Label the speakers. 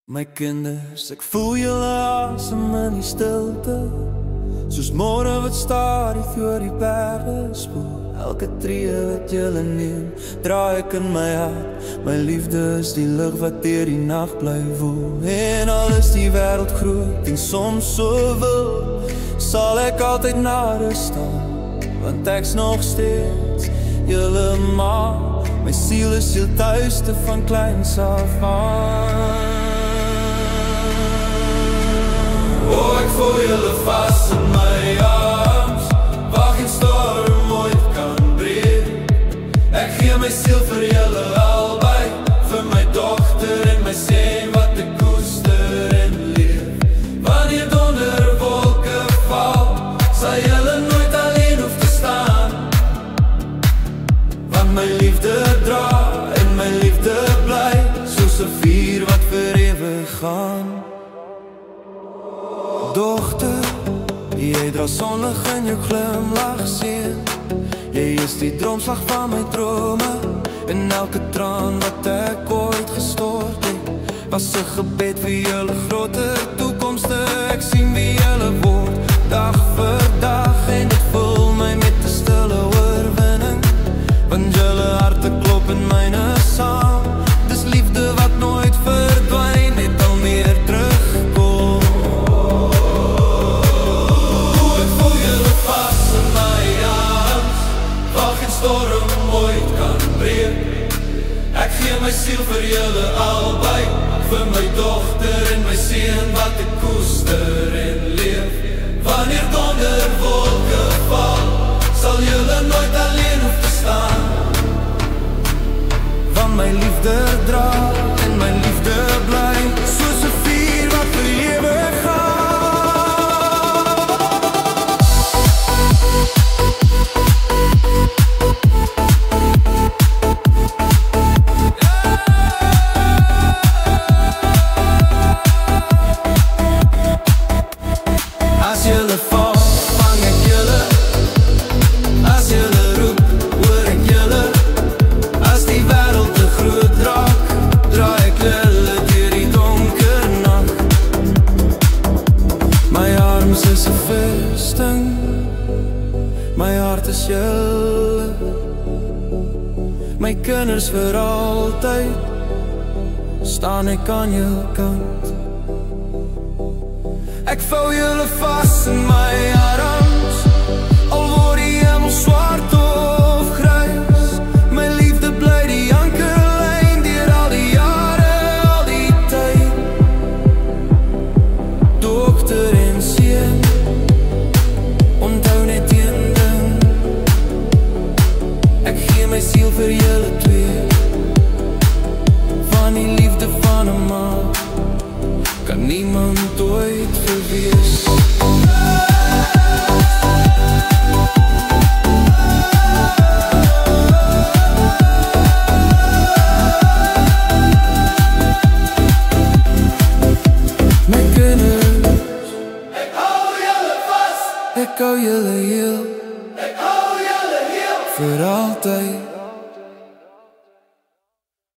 Speaker 1: My kinders, ek voel julle asem in die stilte, soos môre wat stadig oor die berge spoel. Elke tree wat julle neem, draai ek in my hart. My liefde is die lig wat deur die nag bly woel. En al is die wêreld groot en soms so wild, sal ek altyd nader staan, want ek's nog steeds julle ma. My siel is heel tuiste van kleins af aan. Oh, ek voel julle vas in my arms, waar geen storm ooit kan breek. Ek gee my siel vir julle albei, vir my dogter en my seun wat ek koester en leef. Wanneer donderwolke val, sal julle nooit alleen hoef te staan, want my liefde dra en my liefde bly, soos 'n vuur wat vir ewig gaan. Dogter, jy dra sonlig in jou glimlach, seun. Jy is die droomslag van my drome, en elke traan wat ek ooit gestort het, was 'n gebed vir julle groter toekomste. Ek sien wie julle word, dag vir dag, en dit vul my met 'n stille oorwinning, want julle harte klop in myne saam. Dis liefde wat nooit verdwyn, net al meer terugkom. Storm ooit kan breek. Ek gee my siel vir julle albei, vir my dogter en my seun wat ek koester en leef. Wanneer donderwolke val, sal julle nooit alleen hoef te staan, want my liefde dra en my liefde bly, soos 'n vuur wat vir ewig gaan. My hart is julle, my kinders vir altyd, staan ek aan jou kant. Ek vou julle vas in my arms, al word die hemel swart of grys. My liefde bly die ankerlyn deur al die jare, al die tyd. Dogter en seun, onthou net een ding, ek gee my siel vir julle twee, van die liefde van 'n ma kan niemand ooit verwees. My kinders, ek hou julle vas, ek hou julle heel, ek hou julle heel, vir altyd.